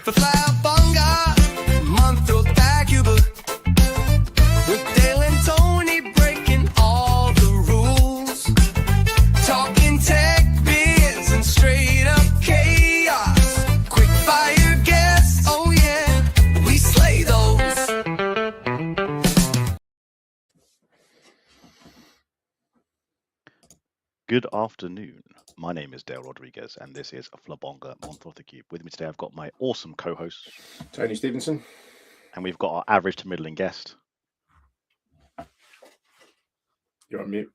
for Flabonga, month-old Acuba. With Dale and Tony breaking all the rules. Talking tech, biz, and straight up chaos. Quick fire guests, oh yeah, we slay those. Good afternoon. My name is Dale Rodriguez, and this is Flabonga Month of the Cube. With me today, I've got my awesome co-host, Tony Stevenson. And we've got our average to middling guest. You're on mute.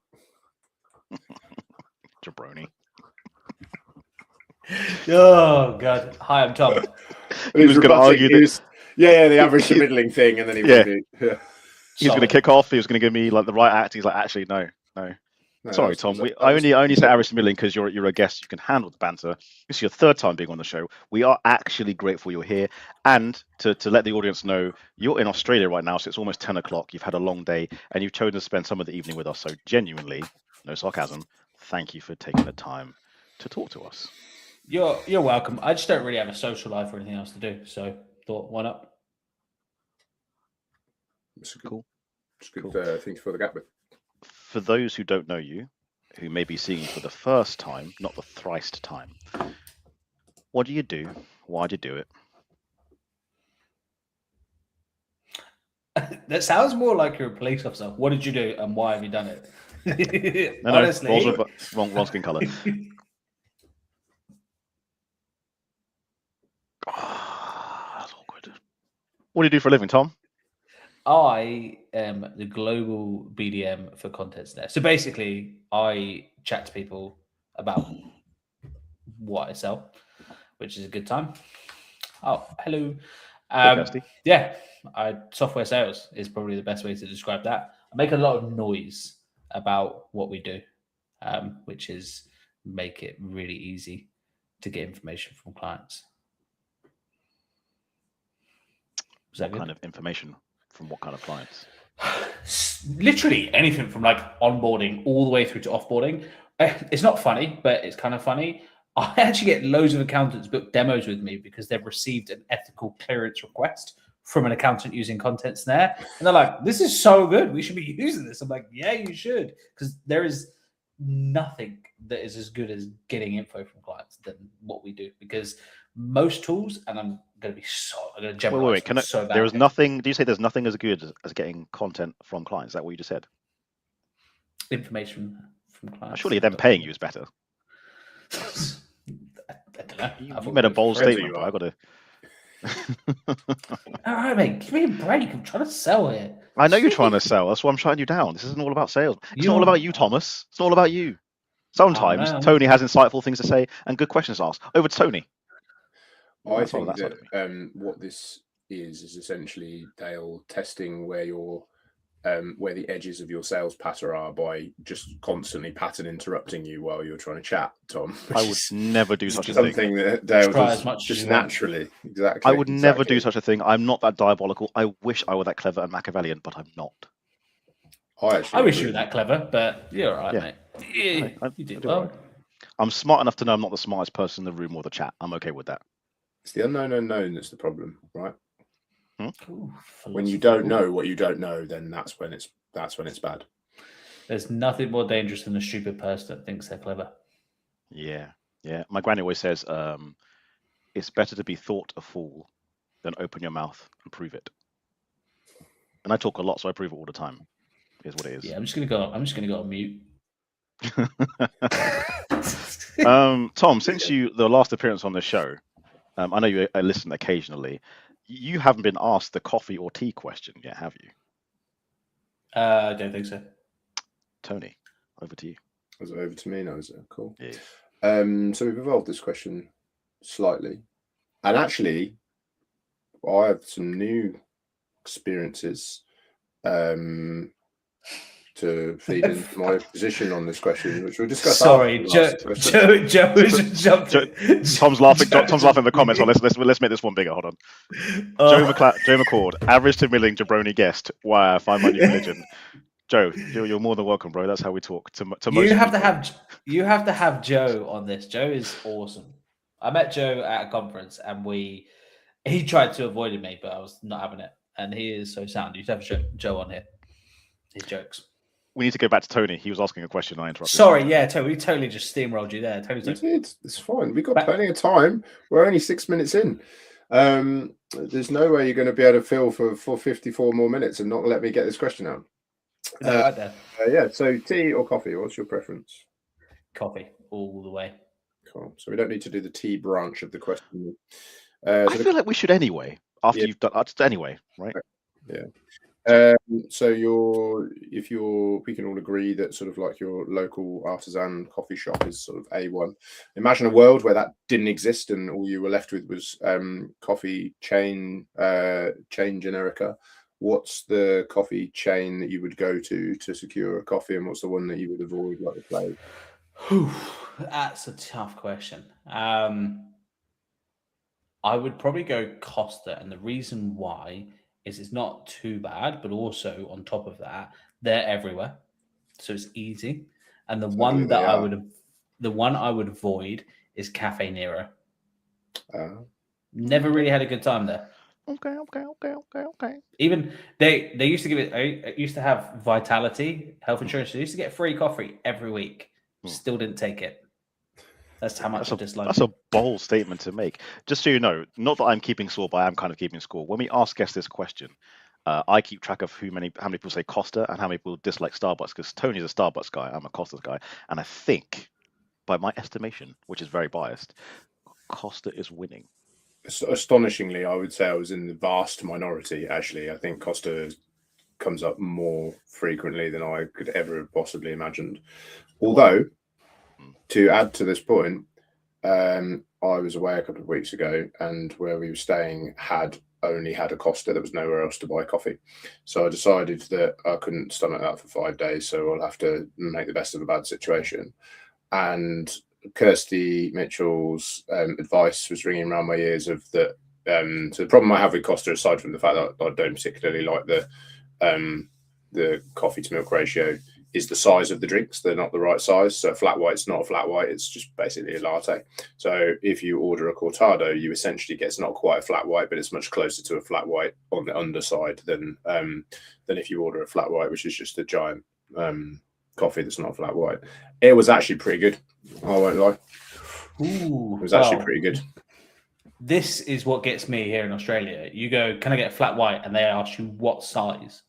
Jabroni. Oh, God. Hi, I'm Tom. He was going to argue this. Yeah, the average to middling thing, and then he went mute. Yeah. He's going to kick off. He was going to give me like the right act. He's like, actually, no. Sorry, Tom. I only say average to middling because you're a guest. You can handle the banter. This is your third time being on the show. We are actually grateful you're here. And to let the audience know, you're in Australia right now, so it's almost 10 o'clock. You've had a long day, and you've chosen to spend some of the evening with us. So genuinely, no sarcasm, thank you for taking the time to talk to us. You're welcome. I just don't really have a social life or anything else to do, so thought, why not? It's Cool. It's a good thing to fill the gap with. For those who don't know you, who may be seeing you for the first time, not the thrice time, what do you do? Why do you do it? That sounds more like you're a police officer. What did you do and why have you done it? No, Honestly. wrong skin color. That's awkward. What do you do for a living, Tom? I am the global BDM for Content Snare. So basically, I chat to people about what I sell, which is a good time. Oh, hello. Software sales is probably the best way to describe that. I make a lot of noise about what we do, which is make it really easy to get information from clients. Is that what kind of information? From what kind of clients? Literally anything from like onboarding all the way through to offboarding. It's not funny, but it's kind of funny. I actually get loads of accountants book demos with me because they've received an ethical clearance request from an accountant using Content Snare. And they're like, this is so good. We should be using this. I'm like, yeah, you should. Because there is nothing that is as good as getting info from clients than what we do. Because most tools, and I'm going to generalize. Wait. There is nothing. Do you say there's nothing as good as getting content from clients? Is that what you just said? Information from clients. Surely them paying you is better. I don't know. You made a bold statement, but I got to. All right, mate. Give me a break. I'm trying to sell it. I know you're trying to sell. That's why I'm shutting you down. This isn't all about sales. It's not all about you, Thomas. It's not all about you. Sometimes Tony has insightful things to say and good questions asked. Over to Tony. I think that what this is essentially Dale testing where where the edges of your sales patter are by just constantly pattern interrupting you while you're trying to chat, Tom. I would never do such a thing. Something that Dale does just naturally. Exactly. I would never do such a thing. I'm not that diabolical. I wish I were that clever and Machiavellian, but I'm not. I wish you were that clever, but you're all right, mate. Yeah, you did well. Right. I'm smart enough to know I'm not the smartest person in the room or the chat. I'm okay with that. It's the unknown unknown that's the problem, right? Ooh, when you don't know what you don't know, then that's when it's bad. There's nothing more dangerous than a stupid person that thinks they're clever. Yeah. My granny always says, it's better to be thought a fool than open your mouth and prove it. And I talk a lot, so I prove it all the time. Here's what it is. Yeah, I'm just gonna go on mute. Tom, since the last appearance on the show, I know you listen occasionally. You haven't been asked the coffee or tea question yet, have you? I don't think so. Tony, over to you. Was it over to me now? Is it cool? Yeah. So we've evolved this question slightly, and actually, I have some new experiences to feed in my position on this question, which we'll discuss. Sorry, Joe was jumping. Tom's laughing. Tom's laughing in the comments. Let's make this one bigger. Hold on. Joe McCord, average to middling jabroni guest. Wow, I find my new religion. Joe, you're more than welcome, bro. That's how we talk to most. You have to have Joe on this. Joe is awesome. I met Joe at a conference, and we He tried to avoid me, but I was not having it. And he is so sound. You should have Joe on here. His jokes. We need to go back to Tony. He was asking a question. I interrupted. Sorry, yeah, Tony. We totally just steamrolled you there. It's fine. We've got plenty of time. We're only 6 minutes in. There's no way you're going to be able to fill for 54 more minutes and not let me get this question out. Right there. Yeah. So tea or coffee? What's your preference? Coffee all the way. Cool. So we don't need to do the tea branch of the question. I feel like we should anyway. After you've done anyway, right? Yeah. So we can all agree that sort of like your local artisan coffee shop is sort of A1. Imagine a world where that didn't exist and all you were left with was coffee chain generica. What's the coffee chain that you would go to secure a coffee, and what's the one that you would avoid like the plague? That's a tough question. I would probably go Costa, and the reason why is it's not too bad, but also on top of that, they're everywhere, so it's easy. And the one that I would avoid is Cafe Nero. Never really had a good time there. Okay. Even they used to give it. I used to have Vitality health insurance. They used to get free coffee every week. Still didn't take it. That's how much I dislike. That's a bold statement to make. Just so you know, not that I'm keeping score, but I am kind of keeping score. When we ask guests this question, I keep track of how many people say Costa and how many people dislike Starbucks, because Tony's a Starbucks guy, I'm a Costa guy, and I think, by my estimation, which is very biased, Costa is winning. Astonishingly, I would say I was in the vast minority. Actually, I think Costa comes up more frequently than I could ever have possibly imagined. Although, to add to this point, I was away a couple of weeks ago, and where we were staying only had a Costa. There was nowhere else to buy coffee. So I decided that I couldn't stomach that for 5 days, so I'll have to make the best of a bad situation. And Kirsty Mitchell's advice was ringing around my ears of that. So the problem I have with Costa, aside from the fact that I don't particularly like the coffee to milk ratio, is the size of the drinks. They're not the right size. So a flat white's not a flat white. It's just basically a latte. So if you order a cortado, you essentially get, it's not quite a flat white, but it's much closer to a flat white on the underside than if you order a flat white, which is just a giant coffee that's not a flat white. It was actually pretty good. I won't lie. Ooh, it was actually pretty good. This is what gets me here in Australia. You go, can I get a flat white? And they ask you what size.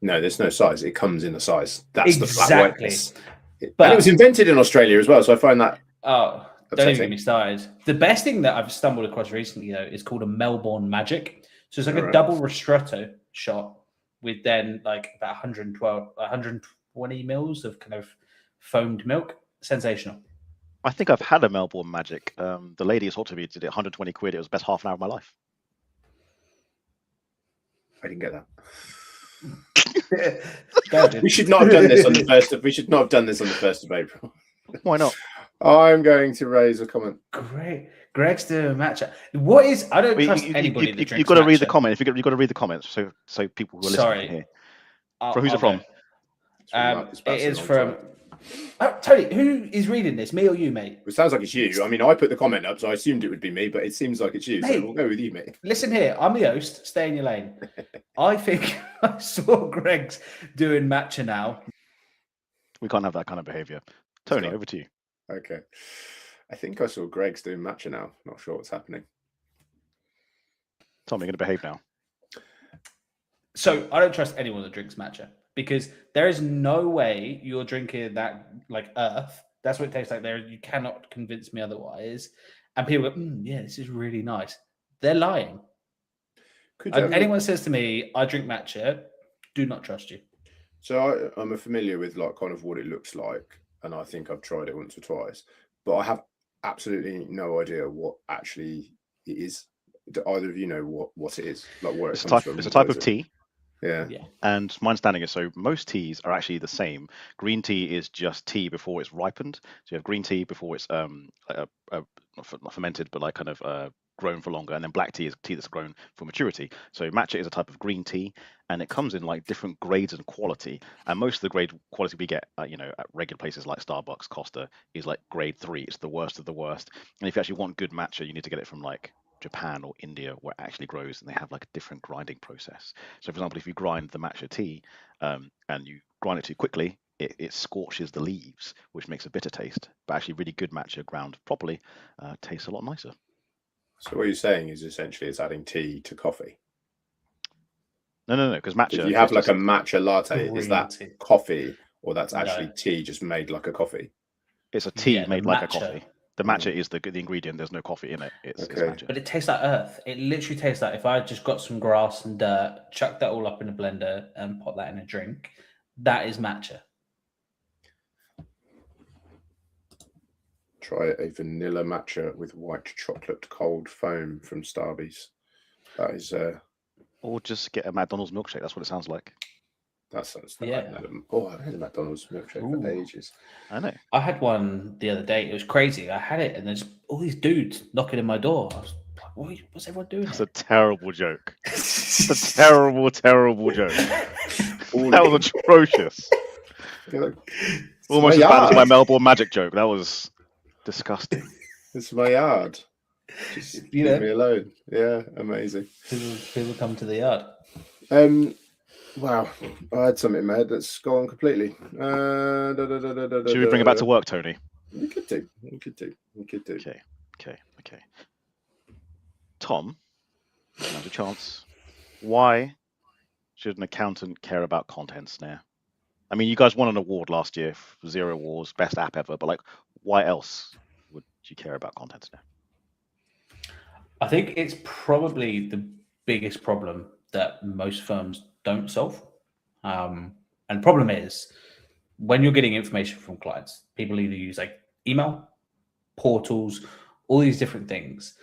No, there's no size. It comes in a size. That's exactly. The flat white. But it was invented in Australia as well, so I find that don't even get me started. The best thing that I've stumbled across recently, though, is called a Melbourne Magic. So it's like a double ristretto shot with then like about 120 mils of kind of foamed milk. Sensational. I think I've had a Melbourne Magic. The lady who talked to me did it 120 quid. It was the best half an hour of my life. I didn't get that. We should not have done this on the first. We should not have done this on the 1st of April. Why not? I'm going to raise a comment. Great, Greg's doing matcha. What is? I don't trust anybody. You've got to read the comment. You've got to read the comments, so people who are listening can hear. Who's it from? It is from. Tony, who is reading this? Me or you, mate? It sounds like it's you. I mean, I put the comment up, so I assumed it would be me, but it seems like it's you. Mate, so we'll go with you, mate. Listen here, I'm the host. Stay in your lane. I think I saw Greg's doing matcha now. We can't have that kind of behaviour. Tony, over to you. Okay. I think I saw Greg's doing matcha now. Not sure what's happening. Tom, you're going to behave now. So I don't trust anyone that drinks matcha, because there is no way you're drinking that like earth. That's what it tastes like there. You cannot convince me otherwise. And people go, yeah, this is really nice. They're lying. Anyone says to me, I drink matcha, do not trust you. So I'm familiar with like kind of what it looks like. And I think I've tried it once or twice. But I have absolutely no idea what actually it is. Do either of you know what it is? Like where it comes from? It's a type of tea. Yeah. And my understanding is, so most teas are actually the same. Green tea is just tea before it's ripened. So you have green tea before it's not fermented, but like kind of grown for longer. And then black tea is tea that's grown for maturity. So matcha is a type of green tea, and it comes in like different grades and quality. And most of the grade quality we get, at regular places like Starbucks, Costa, is like grade 3. It's the worst of the worst. And if you actually want good matcha, you need to get it from like Japan or India where it actually grows and they have like a different grinding process. So, for example, if you grind the matcha tea and you grind it too quickly, it scorches the leaves, which makes a bitter taste. But actually, really good matcha ground properly tastes a lot nicer. So what you're saying is essentially it's adding tea to coffee. No, because matcha. If you have like a matcha latte, is that tea. coffee, or that's actually tea just made like a coffee? It's a tea made like a matcha. coffee. The matcha is the ingredient. There's no coffee in it. It's matcha. But it tastes like earth. It literally tastes like if I just got some grass and dirt, chuck that all up in a blender and put that in a drink, that is matcha. Try a vanilla matcha with white chocolate cold foam from Starbucks. That is Or just get a McDonald's milkshake. That's what it sounds like. that sounds Yeah. I've had a McDonald's milkshake for ages. I know. I had one the other day. It was crazy. I had it, and there's all these dudes knocking in my door. I was like, what's everyone doing? It's a terrible joke. It's a terrible, terrible joke. That was atrocious. Almost as bad as my Melbourne Magic joke. That was disgusting. It's my yard. Just leave me alone. Yeah, amazing. People come to the yard. Wow, I had something in my head that's gone completely. Should we bring it back to work, Tony? We could do. Okay. Tom, now's a chance. Why should an accountant care about content snare? I mean, you guys won an award last year for Xero Wars, best app ever, but like, why else would you care about content snare? I think it's probably the biggest problem that most firms don't solve. And the problem is when you're getting information from clients, people either use like email, portals, all these different things,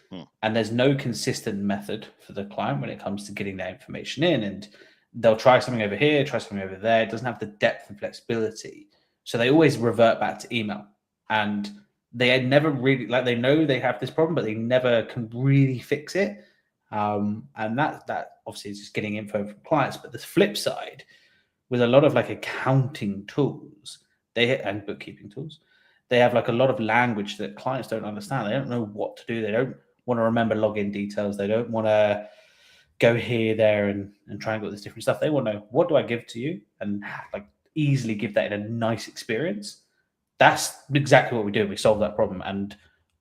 and there's no consistent method for the client when it comes to getting that information in. And they'll try something over here, try something over there. It doesn't have the depth and flexibility. So they always revert back to email. And they had never really, like, they know they have this problem, but they never can really fix it. And that obviously is just getting info from clients. But the flip side, with a lot of like accounting tools, and bookkeeping tools, they have like a lot of language that clients don't understand. They don't know what to do. They don't want to remember login details. They don't want to go here, there, and try and get this different stuff. They want to know, what do I give to you, and like easily give that in a nice experience. That's exactly what we do. We solve that problem. And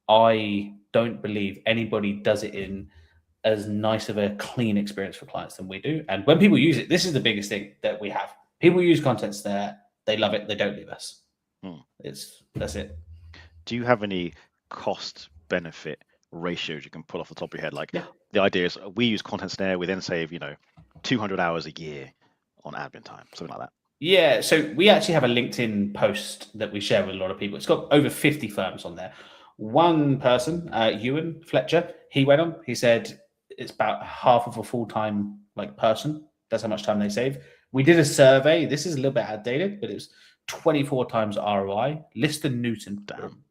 I don't believe anybody does it in as nice of a clean experience for clients than we do. And when people use it, this is the biggest thing that we have. People use content snare. They love it. They don't leave us. That's it. Do you have any cost benefit ratios you can pull off the top of your head? Like, the idea is we use content snare, we then save 200 hours a year on admin time, something like that. Yeah, so we actually have a LinkedIn post that we share with a lot of people. It's got over 50 firms on there. One person, Ewan Fletcher, he went on, he said it's about half of a full-time person. That's how much time they save. We did a survey. This is a little bit outdated, but it was 24 times ROI. Liston Newton,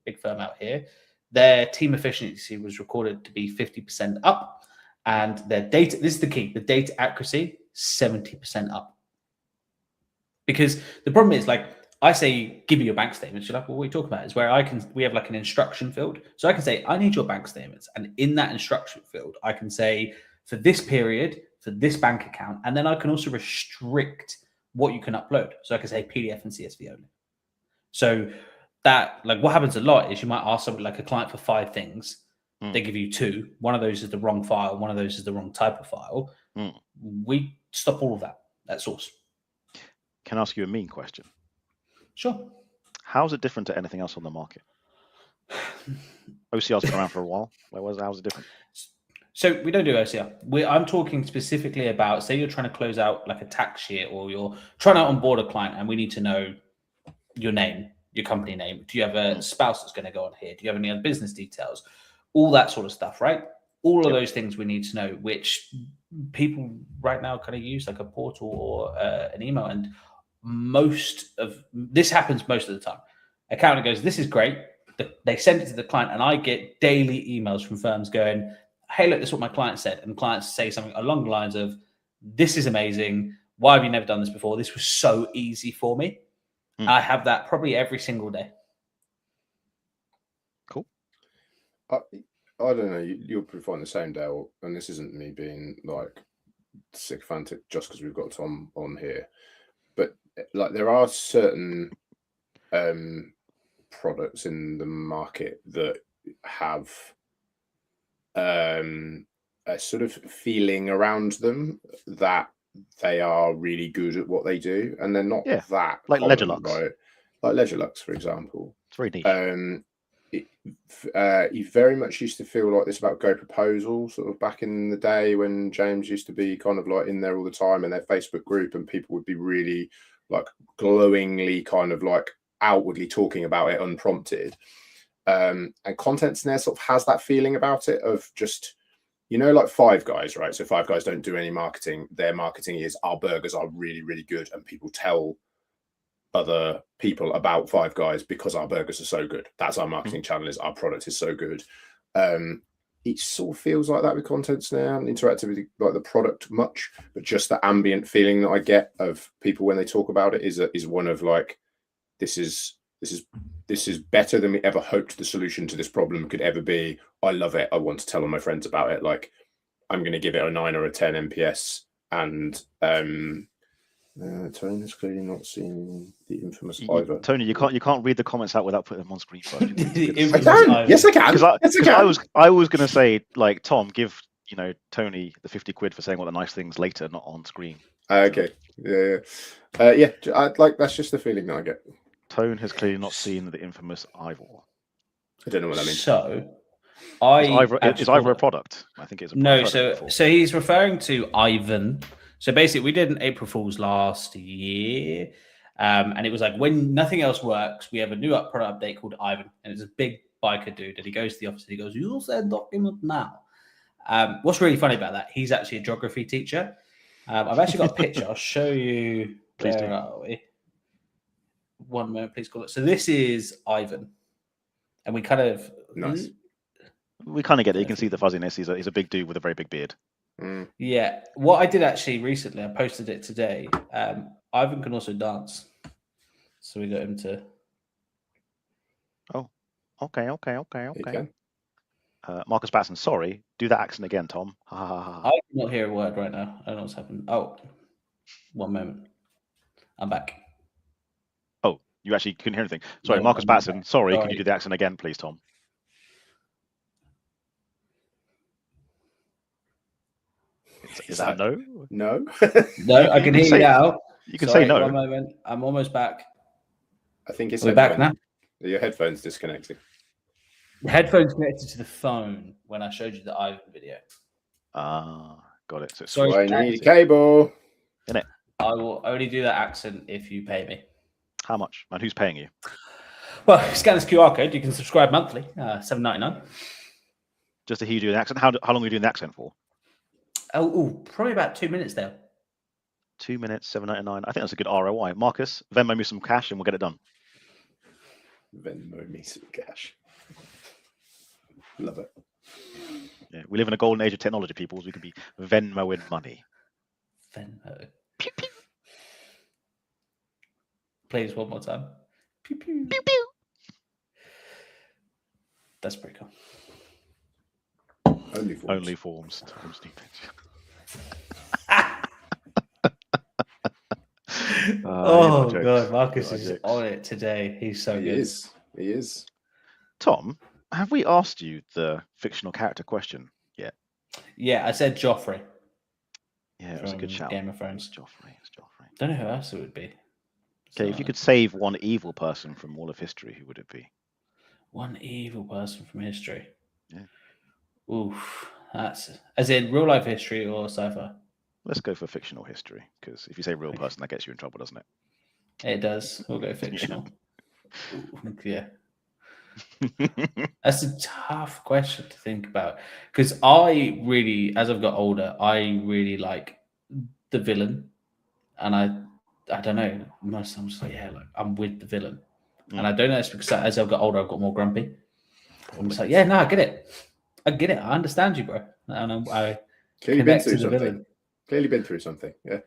big firm out here. Their team efficiency was recorded to be 50% up. And their data, this is the key, the data accuracy, 70% up. Because the problem is, I say, give me your bank statements. You're like, well, what are you talking about? Is where we have like an instruction field. So I can say, I need your bank statements. And in that instruction field, I can say, for this period, for this bank account, and then I can also restrict what you can upload. So I can say PDF and CSV only. So that, what happens a lot is you might ask somebody, like a client, for 5 things. They give you 2. One of those is the wrong file. One of those is the wrong type of file. We stop all of that at source. Can I ask you a mean question? Sure. How is it different to anything else on the market? OCR's been around for a while. How's it different? So we don't do OCR. I'm talking specifically about, say you're trying to close out like a tax year, or you're trying to onboard a client, and we need to know your name, your company name. Do you have a spouse that's going to go on here? Do you have any other business details? All that sort of stuff, right? All of those things we need to know, which people right now kind of use like a portal or an email. And most of this happens most of the time. Accountant goes, this is great. They send it to the client, and I get daily emails from firms going, hey, look, this is what my client said. And clients say something along the lines of, this is amazing. Why have you never done this before? This was so easy for me. I have that probably every single day. Cool. I don't know. You'll probably find the same, Dale. And this isn't me being like sycophantic just because we've got Tom on here, but like there are certain products in the market that have a sort of feeling around them that they are really good at what they do, and they're not that like common, LedgerLux. right? Like LedgerLux, for example. It's very niche. You very much used to feel like this about Go Proposal, sort of back in the day when James used to be kind of like in there all the time in their Facebook group, and people would be really like glowingly kind of like outwardly talking about it unprompted. And Content Snare sort of has that feeling about it of just, you know, like Five Guys, right? So Five Guys don't do any marketing. Their marketing is our burgers are really, really good, and people tell other people about Five Guys because our burgers are so good. That's our marketing channel, is our product is so good. It sort of feels like that with Content Snare and interactivity, like the product much, but just the ambient feeling that I get of people when they talk about it is one of like, this is better than we ever hoped the solution to this problem could ever be. I love it. I want to tell all my friends about it. Like, I'm going to give it a 9 or a 10 MPS. And Tony has clearly not seen the infamous Ivor. Tony, you can't read the comments out without putting them on screen first. I can. Yes, I can. Because I was going to say, like, Tom, give Tony the 50 quid for saying all the nice things later, not on screen. Okay. Yeah. That's just the feeling that I get. Tone has clearly not seen the infamous Ivor. I don't know what that means. So, is Ivor a product? I think it's a product. No. So he's referring to Ivan. So basically, we did an April Fool's last year, and it was like, when nothing else works, we have a new product update called Ivan, and it's a big biker dude, and he goes to the office and he goes, "You'll send document now." What's really funny about that? He's actually a geography teacher. I've actually got a picture. I'll show you. Please do. Are we? 1 moment, please call it. So this is Ivan, and we kind of nice. We kind of get it. You can see the fuzziness. He's a big dude with a very big beard. Yeah. What I did actually recently, I posted it today. Ivan can also dance, so we got him to. Oh, okay. Marcus Batson, sorry. Do that accent again, Tom. I cannot hear a word right now. I don't know what's happened. Oh, 1 moment. I'm back. Oh, you actually couldn't hear anything. Sorry, no, Marcus Batson. Sorry, can you do the accent again, please, Tom? Is that no? No. No, I can hear you now. You can say no. 1 moment. I'm almost back. I think it's back now. Your headphones disconnected. The headphones connected to the phone when I showed you the Ivan video. Got it. So I need a cable. Isn't it? I will only do that accent if you pay me. How much? And who's paying you? Well, scan this QR code. You can subscribe monthly, $7.99. Just to hear you do an accent. How long are you doing the accent for? Probably about 2 minutes there. 2 minutes, $7.99. I think that's a good ROI. Marcus, Venmo me some cash and we'll get it done. Venmo me some cash. Love it. Yeah, we live in a golden age of technology, people. So we can be Venmoing money. Venmo. Pew, pew. Please, one more time. Pew, pew. Pew, pew. That's pretty cool. Only forms. Oh god, Marcus is on it today. He's so good. He is. Tom, have we asked you the fictional character question yet? Yeah, I said Joffrey. Yeah, it was a good shout. Game of Thrones. It's Joffrey. Don't know who else it would be. Okay, if you could save one evil person from all of history, who would it be? One evil person from history. Yeah. Oof, that's as in real life history or sci-fi. Let's go for fictional history, because if you say real person, that gets you in trouble, doesn't it? It does. We'll go fictional. Yeah. That's a tough question to think about, because I really, as I've got older, I really like the villain, and I don't know. Most I'm just like, yeah, like I'm with the villain, and I don't know. It's because as I've got older, I've got more grumpy. I'm just like, yeah, no, I get it. I understand you, bro. And I clearly been through something. Villain. Clearly been through something. Yeah.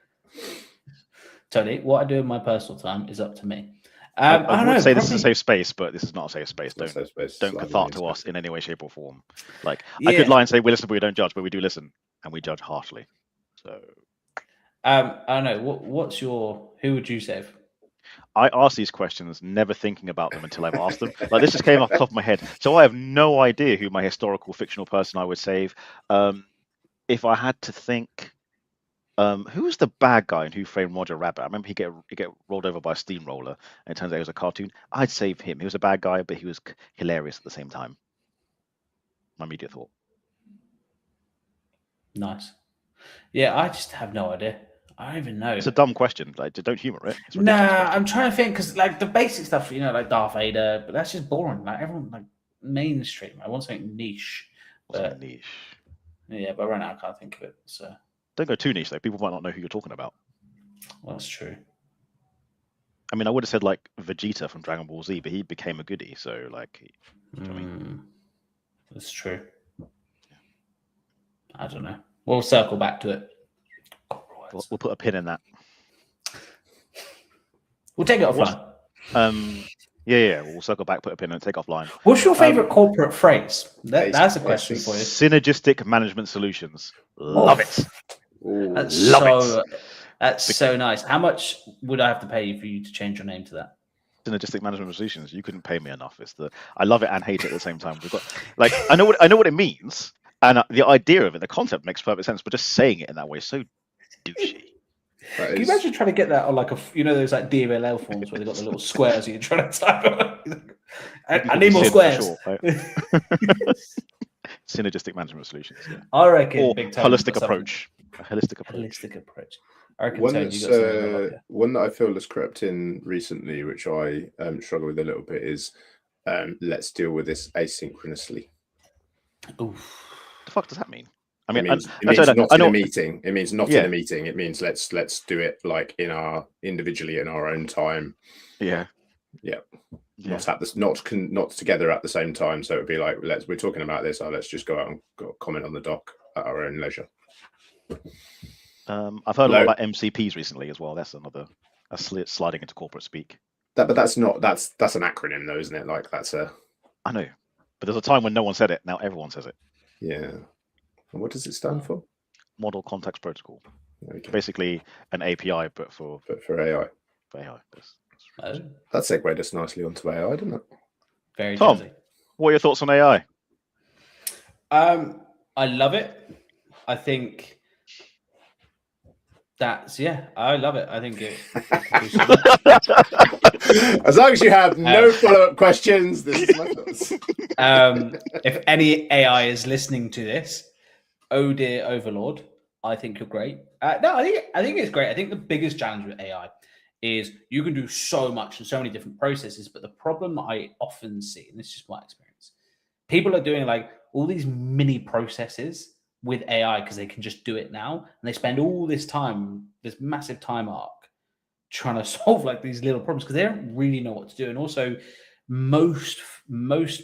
Tony, what I do in my personal time is up to me. I I don't would know. say this is a probably- safe space, but this is not a safe space. It's not Don't safe space, don't slightly cathart to means us in any way, shape, or form. Like Yeah. a good line say, "We listen, but we don't judge," but we do listen, and we judge harshly. So I don't know. What's your? Who would you save? I ask these questions, never thinking about them until I've asked them. Like this just came off the top of my head, so I have no idea who my historical fictional person I would save. If I had to think, who was the bad guy in Who Framed Roger Rabbit? I remember he get rolled over by a steamroller, and it turns out he was a cartoon. I'd save him. He was a bad guy, but he was hilarious at the same time. My immediate thought. Nice. Yeah, I just have no idea. I don't even know. It's a dumb question. Like, don't humor it. It's a Nah, ridiculous question. I'm trying to think because like the basic stuff, like Darth Vader, but that's just boring. Like everyone, like mainstream. I want something niche. Something But, niche. yeah, but right now I can't think of it. So Don't go too niche though. People might not know who you're talking about. well, that's true. I mean, I would have said like Vegeta from Dragon Ball Z, but he became a goodie. So like, you know what I mean? That's true. I don't know. We'll circle back to it. We'll put a pin in that. We'll take it offline. Yeah. We'll circle back, put a pin, and take offline. What's your favorite corporate phrase? That's a question for you. Synergistic management solutions. Love it. Ooh. That's so nice. How much would I have to pay you for you to change your name to that? Synergistic management solutions. You couldn't pay me enough. I love it and hate it at the same time. We've got like I know what it means, and the idea of it, the concept makes perfect sense. But just saying it in that way is so douchey. Can you imagine trying to get that on like those like DMLL forms where they got the little squares you're trying to type on? I need more squares. Sure, right? Synergistic management solutions. Yeah. I reckon Or Big Tony, you've holistic got approach. A holistic approach. Holistic approach. I reckon One Tony, that's you got something like that. one that I feel has crept in recently, which I struggle with a little bit, is let's deal with this asynchronously. Oof. The fuck does that mean? I It mean, means, I not know- in a meeting. It means not Yeah. in a meeting. It means let's do it like individually in our own time. yeah. Yeah. Yeah. Not together at the same time. So it'd be like we're talking about this. Let's just go out and comment on the doc at our own leisure. I've heard a lot about MCPs recently as well. That's sliding into corporate speak. But that's an acronym though, isn't it? Like I know, but there's a time when no one said it. Now everyone says it. yeah. And what does it stand for? Model Context Protocol. Okay. Basically an API, but for AI. AI. Oh, That segued us nicely onto AI, didn't it? very Tom. jazzy. What are your thoughts on AI? I love it. I think I love it. I think it can do so much. As long as you have no follow-up questions, this is my thoughts. If any AI is listening to this, oh dear overlord, I think you're great. No, I think it's great. I think the biggest challenge with AI is you can do so much and so many different processes, but the problem that I often see, and this is just my experience, people are doing like all these mini processes with AI because they can just do it now, and they spend all this time, this massive time arc, trying to solve like these little problems because they don't really know what to do. And also, most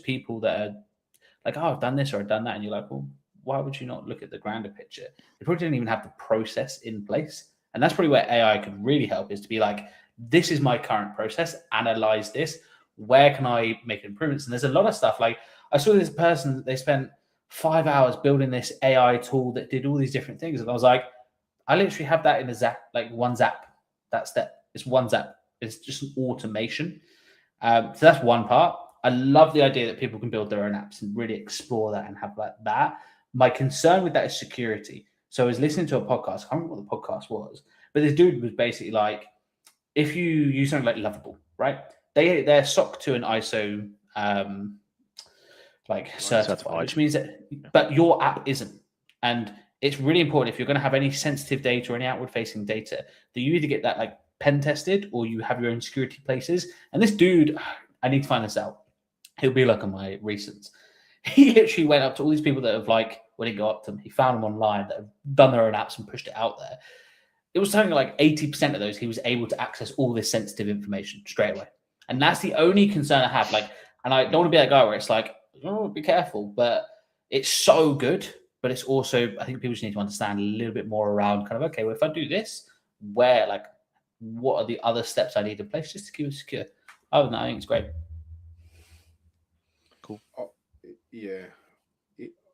people that are like, "Oh, I've done this or I've done that," and you're like, "Well, why would you not look at the grander picture?" They probably didn't even have the process in place, and that's probably where AI could really help, is to be like, "This is my current process. Analyze this. Where can I make improvements?" And there's a lot of stuff. Like I saw this person, they spent 5 hours building this AI tool that did all these different things. And I was like, I literally have that in a zap, like one zap. It's one zap. It's just an automation. So that's one part. I love the idea that people can build their own apps and really explore that and have like that. My concern with that is security. So I was listening to a podcast. I can't remember what the podcast was, but this dude was basically like, if you use something like Lovable, right? They're SOC 2 and ISO certified, which means that, but your app isn't. And it's really important if you're going to have any sensitive data or any outward facing data that you either get that like pen tested or you have your own security places. And this dude, I need to find this out. He'll be like on my recents. He literally went up to all these people that have like, when he got up to them, he found them online that have done their own apps and pushed it out there. It was something like 80% of those, he was able to access all this sensitive information straight away. And that's the only concern I have. Like, and I don't want to be that guy where it's like, oh, be careful, but it's so good. But it's also, I think people just need to understand a little bit more around kind of, okay, well, if I do this, what are the other steps I need in place just to keep it secure? other than that, I think it's great. Cool. Yeah.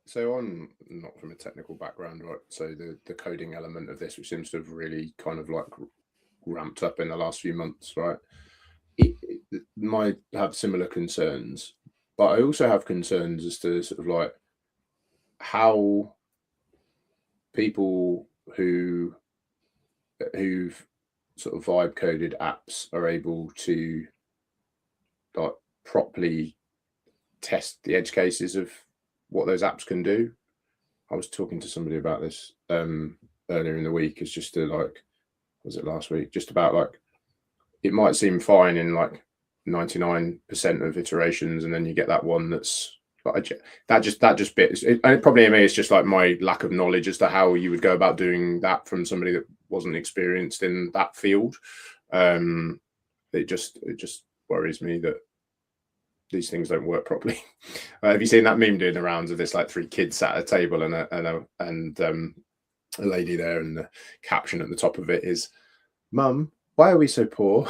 So I'm not from a technical background, right? So the coding element of this, which seems to have really kind of like ramped up in the last few months, right? It might have similar concerns, but I also have concerns as to sort of like how people who've sort of vibe coded apps are able to like properly test the edge cases of what those apps can do. I was talking to somebody about this earlier in the week. It's just to like, was it last week? Just about like, it might seem fine in like 99% of iterations, and then you get that one that's like, that just bit. And probably me, it's just like my lack of knowledge as to how you would go about doing that from somebody that wasn't experienced in that field. It just worries me that these things don't work properly. Have you seen that meme doing the rounds of this like 3 kids sat at a table and a lady there, and the caption at the top of it is, "Mum, why are we so poor?"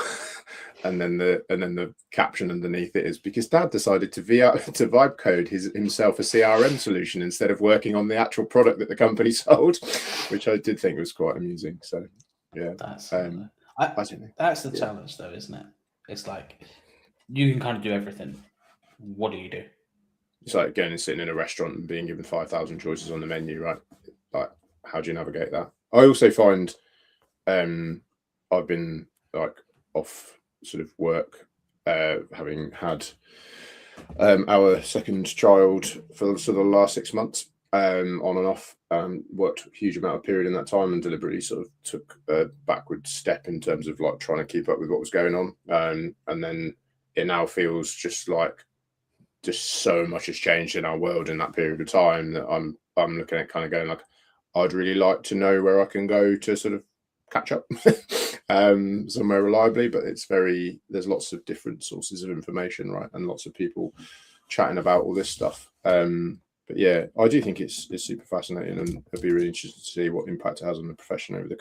and then the caption underneath it is, "Because Dad decided to vibe code himself a CRM solution instead of working on the actual product that the company sold," which I did think was quite amusing. So yeah, That's I don't know. That's the challenge, though, isn't it? It's like you can kind of do everything. What do you do? It's like going and sitting in a restaurant and being given 5,000 choices on the menu, right? Like, how do you navigate that? I also find I've been like off sort of work, having had our second child for sort of the last 6 months, on and off. Worked a huge amount of period in that time, and deliberately sort of took a backward step in terms of like trying to keep up with what was going on. And then it now feels just like so much has changed in our world in that period of time that I'm looking at kind of going like, I'd really like to know where I can go to sort of catch up somewhere reliably, but there's lots of different sources of information, right, and lots of people chatting about all this stuff. But yeah, I do think it's super fascinating, and I'd be really interested to see what impact it has on the profession over the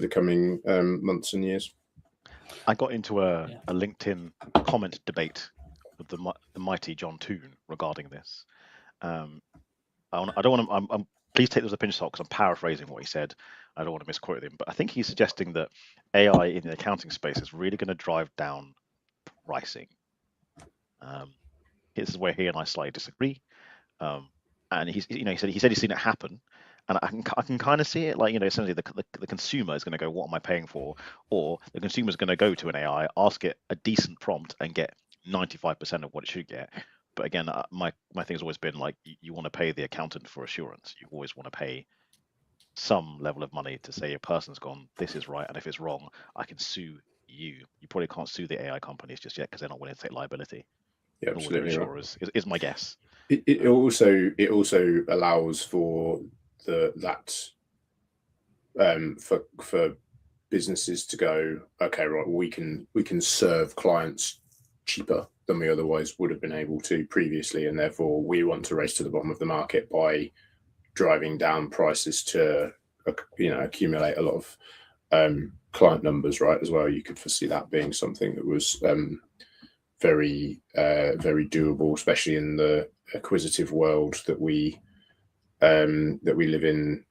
coming months and years. I got into a LinkedIn comment debate with the mighty John Toon regarding this. Please take this with a pinch of salt because I'm paraphrasing what he said. I don't want to misquote him, but I think he's suggesting that AI in the accounting space is really going to drive down pricing. This is where he and I slightly disagree. And he said he's seen it happen, and I can kind of see it. Like, essentially the consumer is going to go, "What am I paying for?" Or the consumer is going to go to an AI, ask it a decent prompt, and get 95% of what it should get. But again, my thing has always been like, you want to pay the accountant for assurance. You always want to pay some level of money to say a person's gone, this is right, and if it's wrong, I can sue you. You probably can't sue the AI companies just yet because they're not willing to take liability. Yeah, absolutely. Insurers is my guess. It also allows for for businesses to go, okay, right, we can serve clients cheaper than we otherwise would have been able to previously, and therefore we want to race to the bottom of the market by driving down prices to accumulate a lot of client numbers, right, as well. You could foresee that being something that was very doable, especially in the acquisitive world that we live in,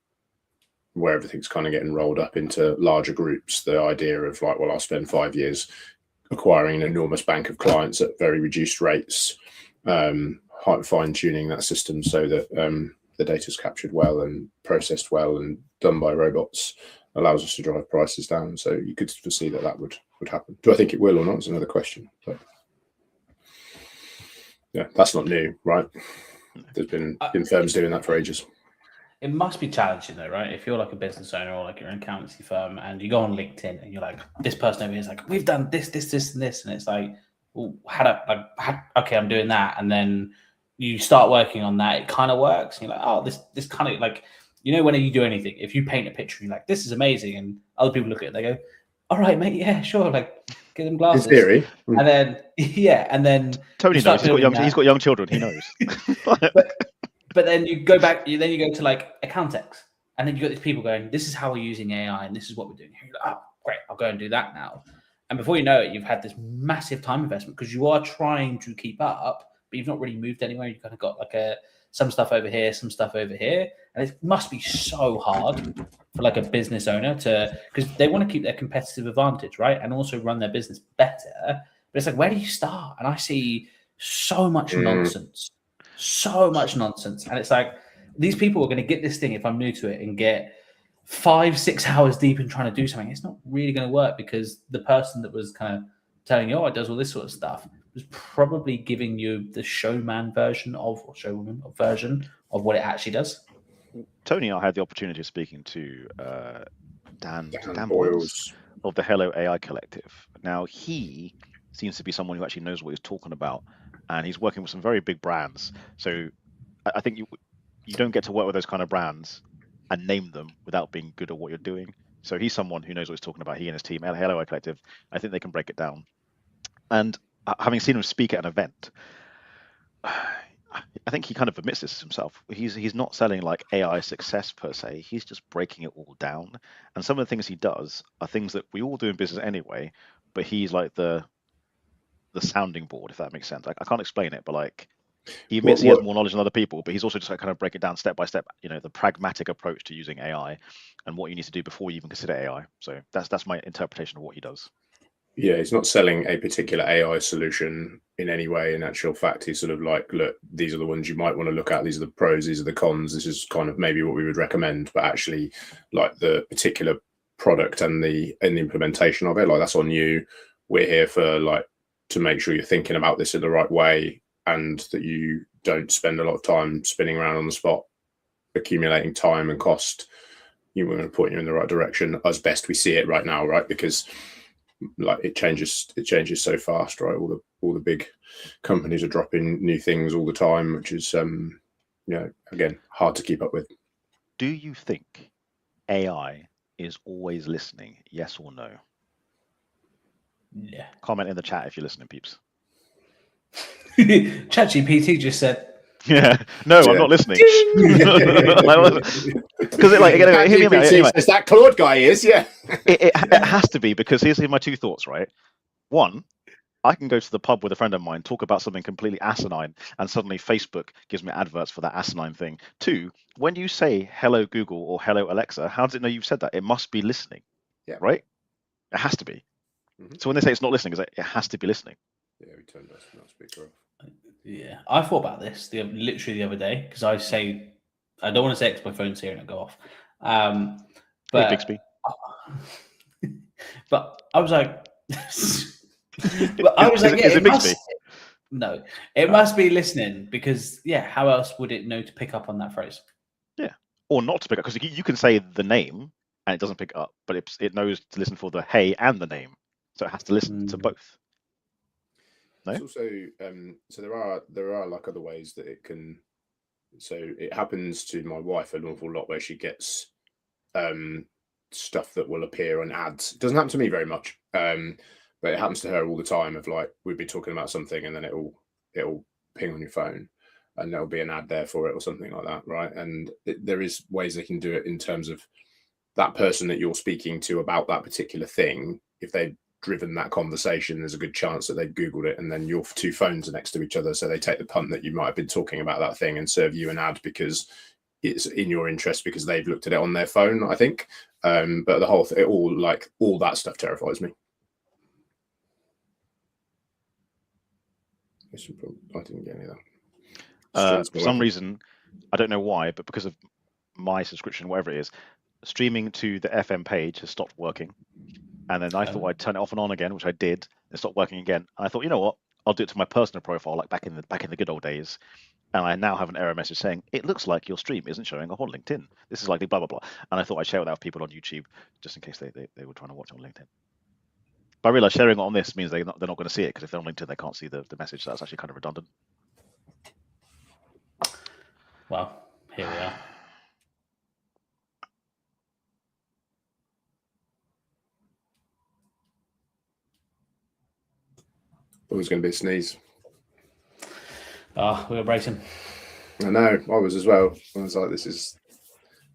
where everything's kind of getting rolled up into larger groups. The idea of like, well, I'll spend 5 years acquiring an enormous bank of clients at very reduced rates, fine-tuning that system so that the data's captured well and processed well and done by robots, allows us to drive prices down. So you could foresee that would happen. Do I think it will or not is another question. But yeah, that's not new, right? There's been firms doing that for ages. It must be challenging though, right? If you're like a business owner or like you're an accountancy firm and you go on LinkedIn and you're like, this person over here is like, we've done this, this, this, and this. And it's like, well, okay, I'm doing that. And then you start working on that, it kind of works. And you're like, oh, this kind of like, when you do anything, if you paint a picture, you're like, this is amazing. And other people look at it, they go, all right, mate, yeah, sure. Like, get them glasses. In theory. And then, and then Tony knows, he's got young children, he knows. But then you go back, you go to like Accountex, and then you got these people going, this is how we're using AI and this is what we're doing. You're like, oh, great, I'll go and do that now. And before you know it, you've had this massive time investment because you are trying to keep up, but you've not really moved anywhere. You've kind of got like some stuff over here, some stuff over here. And it must be so hard for like a business owner because they want to keep their competitive advantage, right? And also run their business better. But it's like, where do you start? And I see so much nonsense. And it's like, these people are going to get this thing, if I'm new to it, and get 5-6 hours deep in trying to do something. It's not really going to work because the person that was kind of telling you, it does all this sort of stuff, was probably giving you the showman version or showwoman version of what it actually does. Tony, I had the opportunity of speaking to Dan Boyles of the Hello AI Collective. Now, he seems to be someone who actually knows what he's talking about, and he's working with some very big brands. So I think you don't get to work with those kind of brands and name them without being good at what you're doing. So he's someone who knows what he's talking about. He and his team, Hello AI Collective, I think they can break it down. And having seen him speak at an event, I think he kind of admits this himself. He's not selling like AI success per se. He's just breaking it all down. And some of the things he does are things that we all do in business anyway, but he's like the sounding board, if that makes sense. I can't explain it, but like he admits he has more knowledge than other people, but he's also just like kind of break it down step by step, the pragmatic approach to using AI and what you need to do before you even consider AI. So that's my interpretation of what he does. Yeah, he's not selling a particular AI solution in any way. In actual fact, he's sort of like, look, these are the ones you might want to look at. These are the pros, these are the cons. This is kind of maybe what we would recommend, but actually like the particular product and the implementation of it, like that's on you. We're here for like to make sure you're thinking about this in the right way and that you don't spend a lot of time spinning around on the spot, accumulating time and cost. You want to point you in the right direction as best we see it right now, right? Because like it changes so fast, right? All the big companies are dropping new things all the time, which is again hard to keep up with. Do you think AI is always listening? Yes or no? Yeah. Comment in the chat if you're listening, peeps. ChatGPT just said, yeah, no, I'm not listening. Because anyway, says that Claude guy is, yeah. it has to be, because here's my two thoughts, right? One, I can go to the pub with a friend of mine, talk about something completely asinine, and suddenly Facebook gives me adverts for that asinine thing. Two, when you say hello Google or hello Alexa, how does it know you've said that? It must be listening, right? It has to be. Mm-hmm. So when they say it's not listening, it has to be listening. Yeah, we turned our speaker off. Yeah, I thought about this literally the other day because I don't want to say it because my phone's here and it'll go off. But Bixby. But I was like, is it Bixby? No, it must be listening because how else would it know to pick up on that phrase? Yeah, or not to pick up, because you can say the name and it doesn't pick up, but it knows to listen for the hey and the name, so it has to listen to both. No? It's also so there are like other ways that it can. So it happens to my wife an awful lot where she gets stuff that will appear on ads. It doesn't happen to me very much, but it happens to her all the time. Of like we'd be talking about something and then it'll ping on your phone and there'll be an ad there for it or something like that, right? And there is ways they can do it in terms of that person that you're speaking to about that particular thing. If they've driven that conversation, there's a good chance that they've Googled it, and then your two phones are next to each other, so they take the punt that you might have been talking about that thing and serve you an ad because it's in your interest because they've looked at it on their phone, I think. But the whole all that stuff terrifies me. I didn't get any of that. For some reason, I don't know why, but because of my subscription, whatever it is, streaming to the FM page has stopped working. And then I thought I'd turn it off and on again, which I did. It stopped working again. And I thought, you know what? I'll do it to my personal profile, like back in the good old days. And I now have an error message saying, it looks like your stream isn't showing up on LinkedIn. This is likely blah, blah, blah. And I thought I'd share that with people on YouTube, just in case they were trying to watch on LinkedIn. But I realized sharing it on this means they're not going to see it, because if they're on LinkedIn, they can't see the message. So that's actually kind of redundant. Well, here we are. Always going to be a sneeze. Oh, we were bracing. I know, I was as well. I was like, this is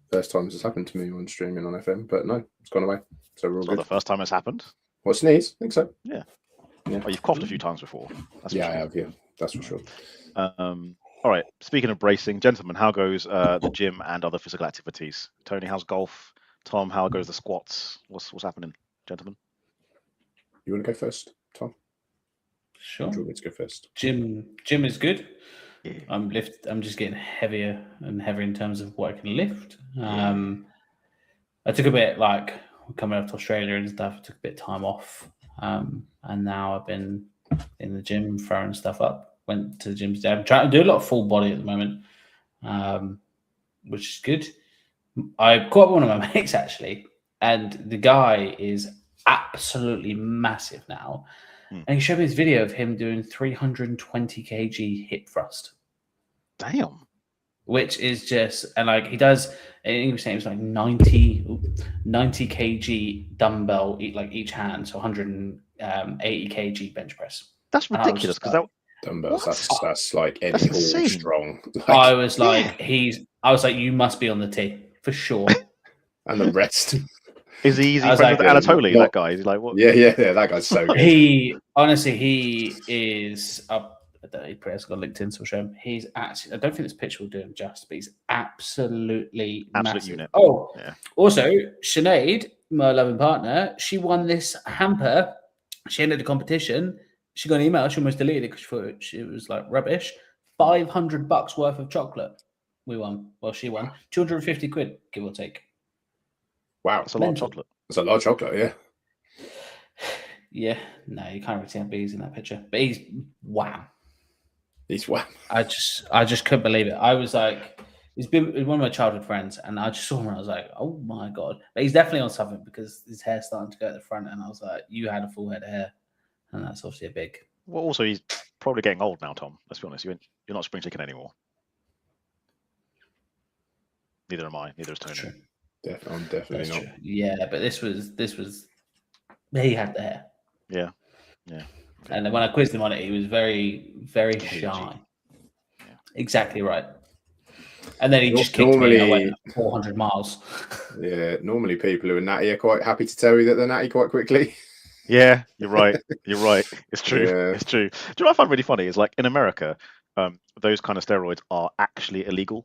the first time this has happened to me when streaming on FM, but no, it's gone away. So we're all It's good. not the first time it's happened. What, sneeze? I think so. Yeah. Yeah. Oh, you've coughed a few times before. That's Yeah, for I sure. have. Yeah, that's for sure. All right. Speaking of bracing, gentlemen, how goes the gym and other physical activities? Tony, how's golf? Tom, how goes the squats? What's happening, gentlemen? You want to go first, Tom? Sure. Or do you want me to go first? Gym is good. Yeah. I'm just getting heavier and heavier in terms of what I can lift. I took a bit coming up to Australia and stuff. I took a bit of time off, and now I've been in the gym throwing stuff up. Went to the gym today. I'm trying to do a lot of full body at the moment, which is good. I caught up with one of my mates actually, and the guy is absolutely massive now. And he showed me this video of him doing 320 kg hip thrust. Damn. Which is just, and he does, I think he was saying it was like 90 kg dumbbell, each hand, so 180 kg bench press. That's ridiculous because dumbbells. That's like Eddie That's Hall insane. strong. I was like, you must be on the tee for sure. And the rest. Is he easy friends with Anatoly? That guy. He's like, what? Yeah. That guy's so good. He is up. I don't know, he probably has got LinkedIn, so I'll show him. He's actually, I don't think this picture will do him justice, but he's absolute massive. Unit. Oh, yeah. Also, Sinead, my loving partner, she won this hamper. She ended the competition. She got an email. She almost deleted it because she thought it was like rubbish. $500 worth of chocolate. We won. Well, she won 250 quid, give or take. Wow, that's a lot of chocolate. That's a lot of chocolate, yeah. Yeah, no, you can't really see how big he's in that picture, but he's wham. He's wham. I just couldn't believe it. I was like, he's been one of my childhood friends, and I just saw him and I was like, oh my god. But he's definitely on something because his hair's starting to go at the front, and I was like, you had a full head of hair, and that's obviously a big. Well, also he's probably getting old now, Tom. Let's be honest. You're not spring chicken anymore. Neither am I. Neither is Tony. True. I'm definitely not. True. Yeah, but this was. He had the hair. Yeah. Okay. And then when I quizzed him on it, he was very, very shy. Yeah. Exactly right. And then he just kicked me and I went 400 miles. Yeah, normally people who are natty are quite happy to tell you that they're natty quite quickly. Yeah, you're right. You're right. It's true. Yeah. It's true. Do you know what I find really funny is like in America, those kind of steroids are actually illegal.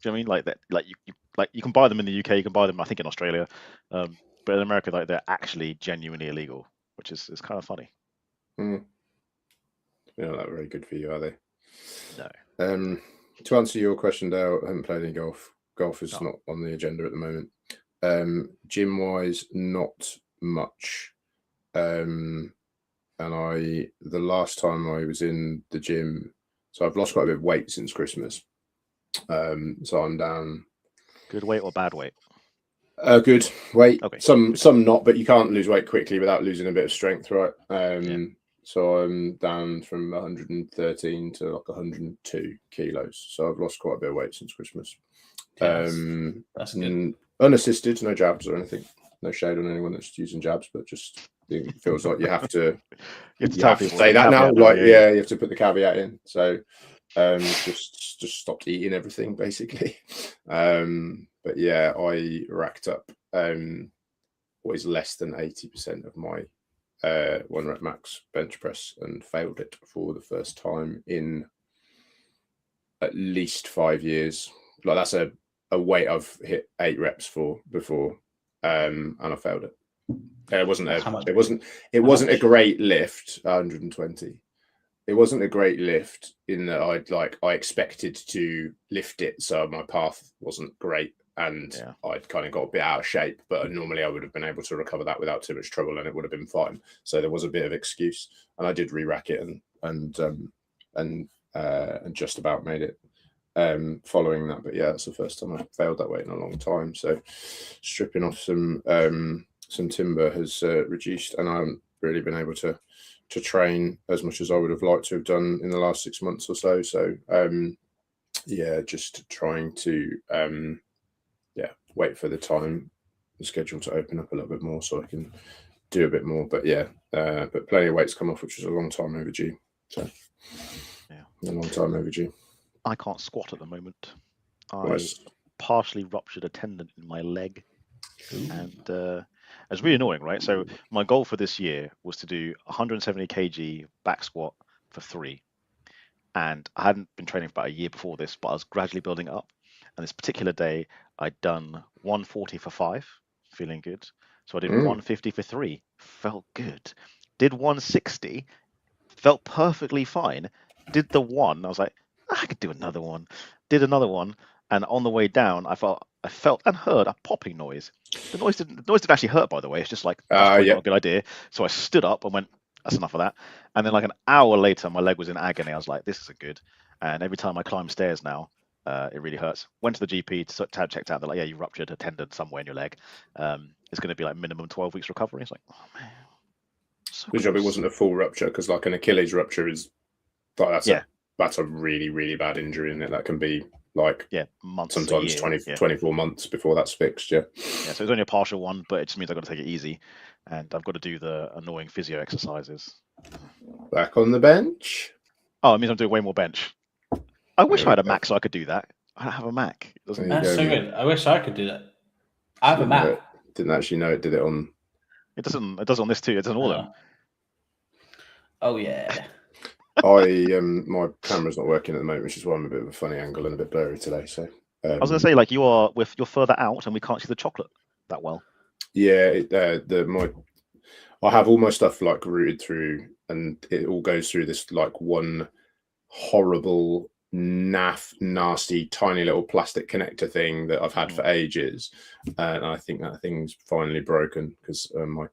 Do you know what I mean? Like that, you can buy them in the UK, you can buy them, I think, in Australia. But in America, like they're actually genuinely illegal, which is kind of funny. They're not very good for you, are they? No. To answer your question, Dale, I haven't played any golf. Golf is not on the agenda at the moment. Gym-wise, not much. And the last time I was in the gym, so I've lost quite a bit of weight since Christmas. So I'm down. Good weight or bad weight? Good weight. Okay. Some not, but you can't lose weight quickly without losing a bit of strength, right? So I'm down from 113 to like 102 kilos. So I've lost quite a bit of weight since Christmas. That's good. Unassisted, no jabs or anything. No shade on anyone that's using jabs, but just it feels like you have to. you have to say that now. Like, you have to put the caveat in. So just stopped eating everything basically. But yeah, I racked up what is less than 80% of my 1 rep max bench press and failed it for the first time in at least 5 years. Like that's a weight I've hit 8 reps for before, and I failed it. It wasn't a great lift. 120. It wasn't a great lift in that I expected to lift it, so my path wasn't great, and I'd kind of got a bit out of shape. But normally I would have been able to recover that without too much trouble, and it would have been fine. So there was a bit of excuse, and I did re-rack it and just about made it following that. But yeah, that's the first time I failed that weight in a long time. So stripping off some timber has reduced, and I haven't really been able to train as much as I would have liked to have done in the last 6 months or so. So just trying to wait for the schedule to open up a little bit more so I can do a bit more. But but plenty of weight's come off, which is a long time overdue. So a long time overdue. I can't squat at the moment. I partially ruptured a tendon in my leg. Ooh. And It's really annoying, right? So my goal for this year was to do 170 kg back squat for 3. And I hadn't been training for about a year before this, but I was gradually building it up. And this particular day, I'd done 140 for 5, feeling good. So I did 150 for 3, felt good. Did 160, felt perfectly fine. Did the 1, I was like, I could do another one. Did another one, and on the way down, I felt and heard a popping noise. The noise didn't actually hurt, by the way. It's just like, that's probably not a good idea. So I stood up and went, that's enough of that. And then like an hour later, my leg was in agony. I was like, this isn't good. And every time I climb stairs now, it really hurts. Went to the GP to have checked out. They're like, yeah, you ruptured a tendon somewhere in your leg. It's going to be like minimum 12 weeks recovery. It's like, oh man. So good job it wasn't a full rupture, because like an Achilles rupture is like, that's a really, really bad injury, and that can be like months, sometimes 24 months before that's fixed. So it's only a partial one, but it just means I've got to take it easy, and I've got to do the annoying physio exercises. Back on the bench. Oh, it means I'm doing way more bench. I wish I had a Mac so I could do that. I don't have a Mac. That's so good. I wish I could do that. I have a Mac. Didn't actually know it did it on. It does on this too. It does on all of them. Oh yeah. My camera's not working at the moment, which is why I'm a bit of a funny angle and a bit blurry today. So I was gonna say, like, you're further out and we can't see the chocolate that well. Yeah, I have all my stuff like routed through, and it all goes through this like one horrible, nasty, tiny little plastic connector thing that I've had for ages, and I think that thing's finally broken because my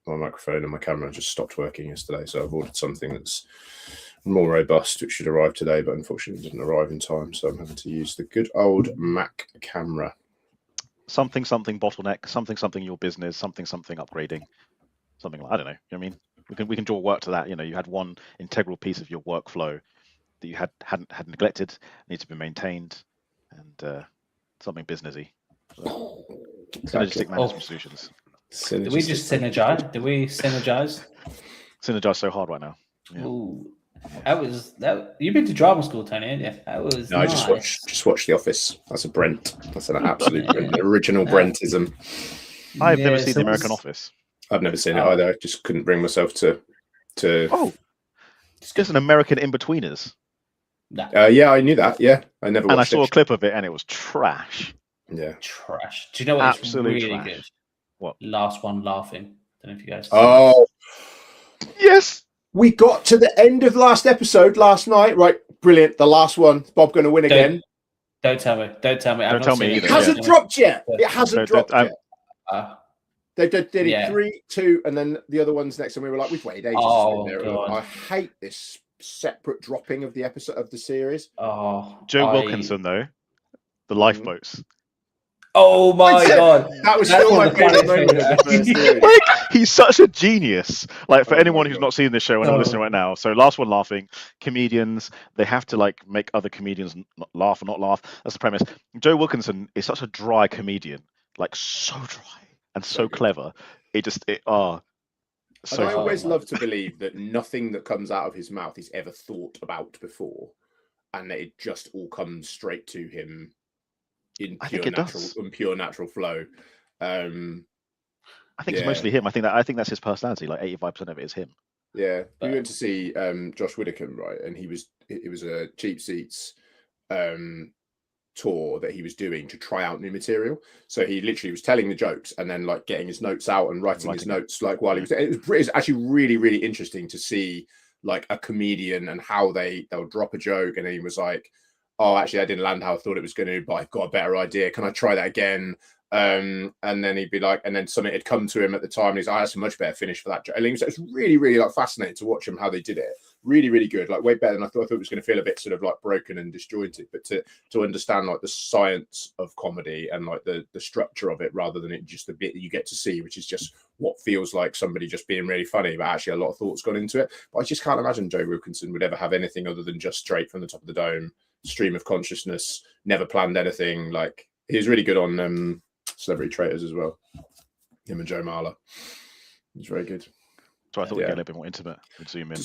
microphone and my camera just stopped working yesterday. So I've ordered something that's more robust, which should arrive today, but unfortunately it didn't arrive in time. So I'm having to use the good old Mac camera. Something bottleneck, something your business, something upgrading, something like, I don't know. You know what I mean? We can draw work to that. You know, you had one integral piece of your workflow that you hadn't neglected, needs to be maintained, and something businessy. So, synergistic management solutions. Did we just synergize? Did we synergize? Synergize so hard right now. Yeah. Ooh, that. You've been to drama school, Tony, haven't you? That was. No, nice. I just watched The Office. That's a Brent. That's an absolute Brent, original Brentism. I've never seen The American Office. I've never seen it either. I just couldn't bring myself to. Oh, it's just an American In-Betweeners. Yeah, I knew that. Yeah, I never. And I saw a clip of it, and it was trash. Yeah, trash. Do you know what? Absolutely really trash. Good? What? Last one laughing. Don't know if you guys. Oh, yes. We got to the end of last episode last night. Right, brilliant. The last one. Is Bob going to win again? Don't tell me. Don't tell me. Don't tell me either. It hasn't dropped yet. It hasn't dropped yet. They did it 3, 2, and then the other ones next, and we were like, we've waited ages. God. I hate this separate dropping of the episode of the series. Joe Wilkinson, though, the lifeboats. Oh my God! That was still my favorite moment of the first series. Like, he's such a genius. Like, for anyone who's not seen this show and are listening right now, so last one laughing, comedians, they have to like make other comedians not laugh or not laugh. That's the premise. Joe Wilkinson is such a dry comedian, like so dry and so clever. I always love to believe that nothing that comes out of his mouth is ever thought about before, and that it just all comes straight to him in pure natural flow. I think it's mostly him. I think that's his personality. Like 85% of it is him. Yeah, we went to see Josh Widdicombe, right, and it was a Cheap Seats tour that he was doing to try out new material. So he literally was telling the jokes and then like getting his notes out and writing his notes like while he was. It was actually really, really interesting to see like a comedian and how they'll drop a joke and then he was like, oh, actually, I didn't land how I thought it was going to, but I've got a better idea. Can I try that again? And then he'd be like, and then something had come to him at the time. And he's like, that's a much better finish for that joke. And it's really, really like fascinating to watch him how they did it. Really, really good. Like way better than I thought. I thought it was going to feel a bit sort of like broken and disjointed, but to understand like the science of comedy and like the structure of it, rather than it just the bit that you get to see, which is just what feels like somebody just being really funny, but actually a lot of thought's gone into it. But I just can't imagine Joe Wilkinson would ever have anything other than just straight from the top of the dome, stream of consciousness, never planned anything. Like he was really good on Celebrity Traitors as well. Him and Joe Marler. He's very good. So I thought we'd get a little bit more intimate and zoom in.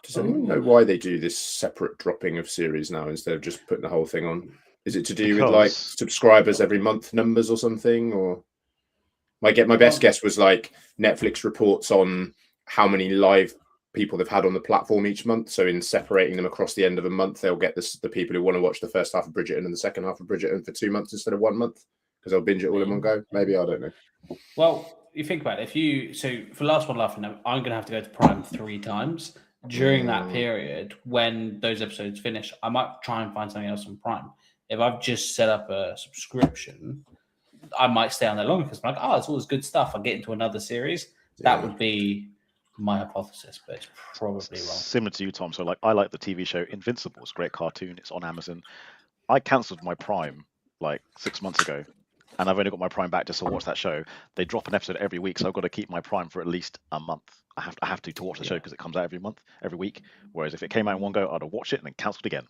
Does anyone know why they do this separate dropping of series now instead of just putting the whole thing on? Is it to do with like subscribers every month numbers or something? Or My best guess was like Netflix reports on how many live people they've had on the platform each month. So in separating them across the end of a month, they'll get the people who want to watch the first half of Bridgerton and the second half of Bridgerton for 2 months instead of 1 month, because they'll binge it all in one go. Maybe, I don't know. Well, you think about it. So for Last One Laughing, I'm going to have to go to Prime 3 times. During that period, when those episodes finish, I might try and find something else on Prime. If I've just set up a subscription, I might stay on there longer because I'm like, oh, it's always good stuff. I'll get into another series. That would be my hypothesis, but it's probably wrong. Similar to you, Tom. So like, I like the TV show Invincible. It's a great cartoon. It's on Amazon. I cancelled my Prime like 6 months ago, and I've only got my Prime back just to watch that show. They drop an episode every week, so I've got to keep my Prime for at least a month. I have to watch the show because it comes out every week. Whereas if it came out in one go, I'd have watched it and then cancelled again.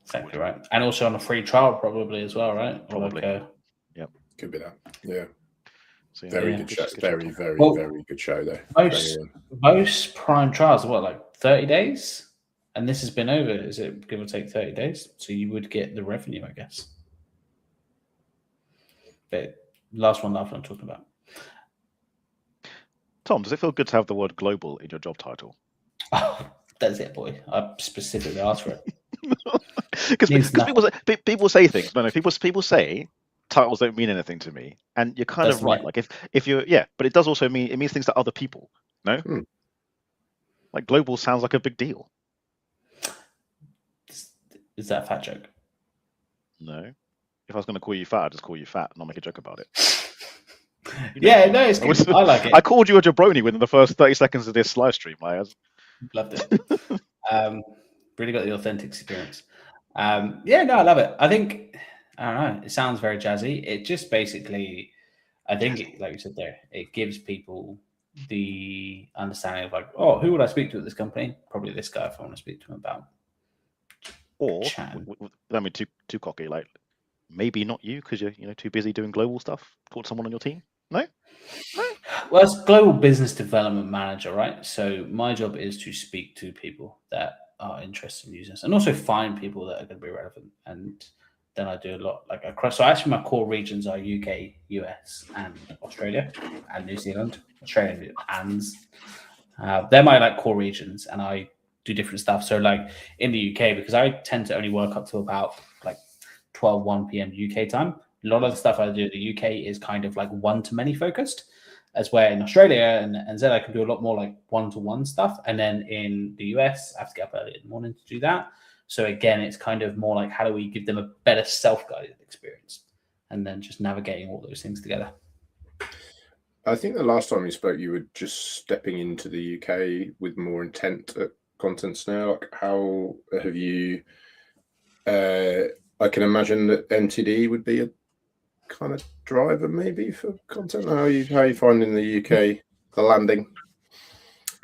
Exactly right, and also on a free trial probably as well, right? Probably. Yep. Could be that. Yeah. So, very good show. Very good show though. Most Prime trials are what, like 30 days? And this has been over, is it give or take 30 days? So you would get the revenue, I guess. But Last One Laughing I'm talking about. Tom, does it feel good to have the word global in your job title? Oh, that's it, boy. I specifically asked for it. Because people say things. No, people say titles don't mean anything to me, and you're kind of right. Like if you're but it does also mean it means things to other people. No, like global sounds like a big deal. Is that a fat joke? No. If I was going to call you fat, I'd just call you fat and not make a joke about it. Yeah, no, it's good. I like it. I called you a jabroni within the first 30 seconds of this live stream. Loved it. Really got the authentic experience. Yeah, no, I love it. I think, I don't know, it sounds very jazzy. It just basically, I think, like you said there, it gives people the understanding of like, oh, who would I speak to at this company? Probably this guy if I want to speak to him about. Or, I mean, too cocky, like, maybe not you because you're too busy doing global stuff. Talk to someone on your team. No. Well, it's global business development manager, right? So my job is to speak to people that are interested in using this, and also find people that are going to be relevant. And then I do a lot like across. So actually, my core regions are UK, US, and Australia, and New Zealand. Australia and they're my like core regions, and I do different stuff. So like in the UK, because I tend to only work up to about like 1 p.m. UK time. A lot of the stuff I do in the UK is kind of like one-to-many focused, as where in Australia and Z I can do a lot more like one-to-one stuff. And then in the US, I have to get up early in the morning to do that. So again, it's kind of more like how do we give them a better self-guided experience, and then just navigating all those things together. I think the last time you spoke, you were just stepping into the UK with more intent at Content Snare. Like, how have you? I can imagine that MTD would be a kind of driver maybe for content. How are you finding the UK, the landing?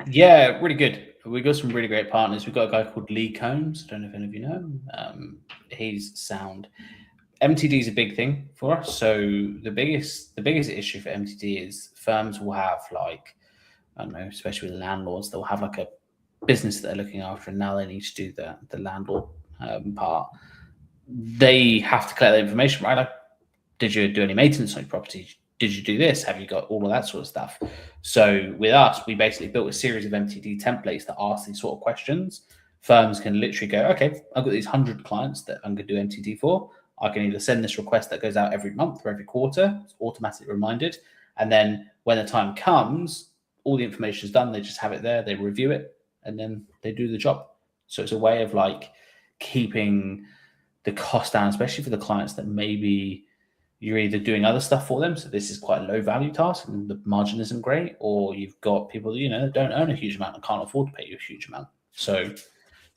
Yeah, really good. We've got some really great partners. We've got a guy called Lee Combs. I don't know if any of you know him. He's sound. MTD is a big thing for us. So the biggest issue for MTD is firms will have like, I don't know, especially with landlords, they'll have like a business that they're looking after, and now they need to do the landlord part. They have to collect that information, right? Like, did you do any maintenance on your property? Did you do this? Have you got all of that sort of stuff? So with us, we basically built a series of MTD templates that ask these sort of questions. Firms can literally go, okay, I've got these 100 clients that I'm going to do MTD for. I can either send this request that goes out every month or every quarter. It's automatically reminded. And then when the time comes, all the information is done. They just have it there. They review it, and then they do the job. So it's a way of like keeping the cost down, especially for the clients that maybe you're either doing other stuff for them. So this is quite a low value task and the margin isn't great, or you've got people that, don't earn a huge amount and can't afford to pay you a huge amount. So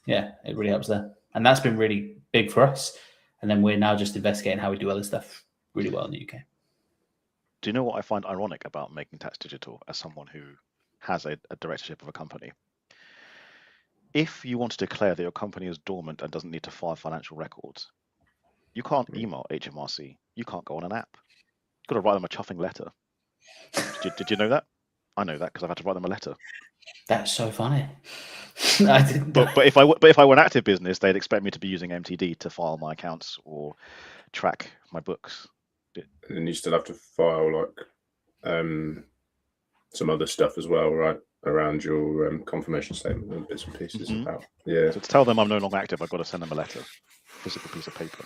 yeah, it really helps there. And that's been really big for us. And then we're now just investigating how we do other stuff really well in the UK. Do you know what I find ironic about making tax digital as someone who has a directorship of a company? If you want to declare that your company is dormant and doesn't need to file financial records, you can't email HMRC. You can't go on an app. You've got to write them a chuffing letter. Did you know that? I know that because I've had to write them a letter. That's so funny. I didn't. But if I were an active business, they'd expect me to be using MTD to file my accounts or track my books. And you still have to file like some other stuff as well, right? Around your confirmation statement and bits and pieces about. Yeah. So to tell them I'm no longer active, I've got to send them a letter, physical piece of paper.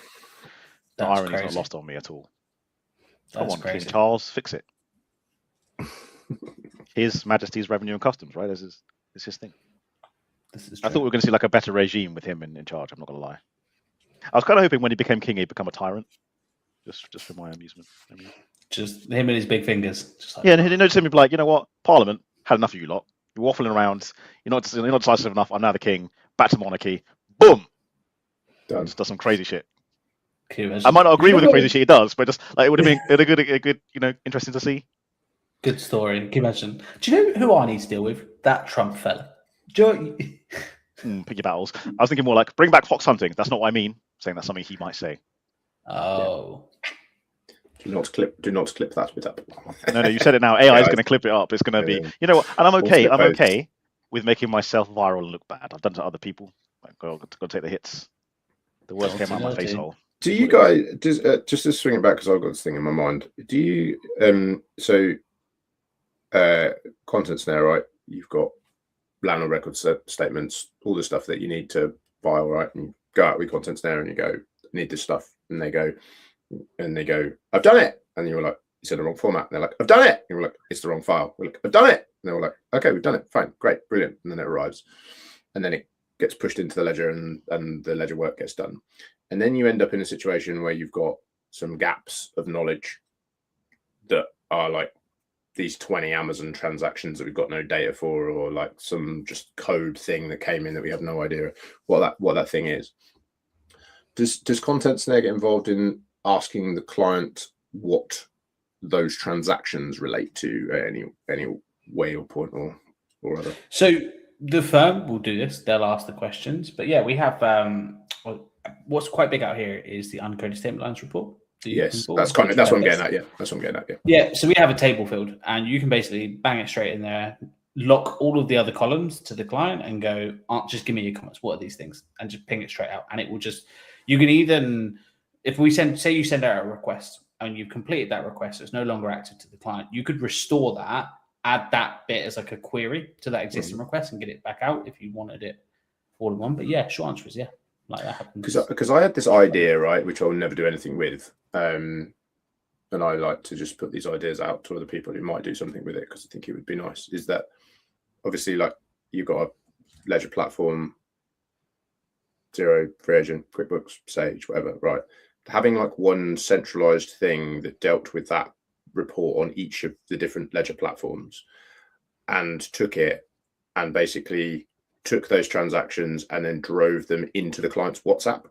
The That's irony's not crazy. lost on me at all. That's Come on, crazy. King Charles, fix it. His Majesty's Revenue and Customs, right? This is his thing. This is I true. thought we were going to see like a better regime with him in charge. I'm not going to lie. I was kind of hoping when he became king, he'd become a tyrant, just for my amusement. I mean, Just him and his big fingers. Just like, yeah, and he noticed him be like, you know what, Parliament had enough of you lot. You're waffling around. You're not decisive enough. I'm now the king. Back to monarchy. Boom. Done. Just does some crazy shit. cute. I might not agree with the crazy shit he does, but just like it would have been a good, interesting to see. Good story. Can you imagine? Do you know who I need to deal with? That Trump fella. Do you... Pick your battles. I was thinking more like bring back fox hunting. That's not what I mean. Saying that's something he might say. Oh. Do not clip that bit up. No, you said it now. AI is going to clip it up. It's going to be, and I'm okay. I'm okay with making myself viral and look bad. I've done it to other people. Like, got to take the hits. The worst came out of my face hole. Do you guys just to swing it back because I've got this thing in my mind? Do you content Snare, right? You've got landlord record statements, all the stuff that you need to file, right? And you go out with content Snare and you go, need this stuff, and they go, I've done it, and you're like, it's in the wrong format. And they're like, I've done it. And you're like, it's the wrong file. We're like, I've done it. And they're like, okay, we've done it. Fine, great, brilliant. And then it arrives, and then it gets pushed into the ledger, and the ledger work gets done. And then you end up in a situation where you've got some gaps of knowledge that are like these 20 Amazon transactions that we've got no data for, or like some just code thing that came in that we have no idea what that thing is. Does Content Snare get involved in asking the client what those transactions relate to any way or point or other? So the firm will do this. They'll ask the questions. But yeah, we have what's quite big out here is the uncoded statement lines report. Yes, that's what I'm getting at. Yeah, that's what I'm getting at. Yeah. Yeah. So we have a table field, and you can basically bang it straight in there, lock all of the other columns to the client, and go, just give me your comments. What are these things? And just ping it straight out, and it will just. You can either, if we say you send out a request and you've completed that request, so it's no longer active to the client, you could restore that, add that bit as like a query to that existing request and get it back out if you wanted it all in one. But yeah, short answer is yeah, like that happens. Because I had this idea, right, which I'll never do anything with, and I like to just put these ideas out to other people who might do something with it because I think it would be nice. Is that obviously like you've got a ledger platform, Xero, Free Agent, QuickBooks, Sage, whatever, right? Having like one centralized thing that dealt with that report on each of the different ledger platforms and took it and basically took those transactions and then drove them into the client's WhatsApp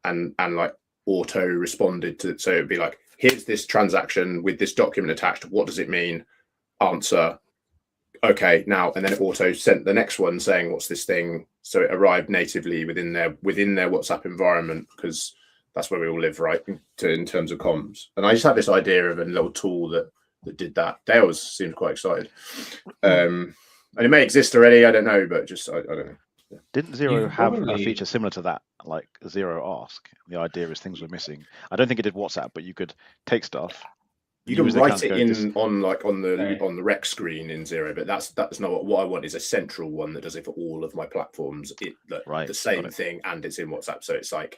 and like auto responded to. So it'd be like, here's this transaction with this document attached. What does it mean? Answer. Okay, now, and then it auto sent the next one saying, what's this thing? So it arrived natively within their WhatsApp environment, because that's where we all live, right? In terms of comms. And I just had this idea of a little tool that did that. Dale seemed quite excited. And it may exist already, I don't know, but just, I don't know. Yeah. Didn't Xero have a feature similar to that, like Xero Ask? The idea is things were missing. I don't think it did WhatsApp, but you could take stuff. You can write it on the rec screen in Xero, but that's not what I want. Is a central one that does it for all of my platforms. The same thing, and it's in WhatsApp. So it's like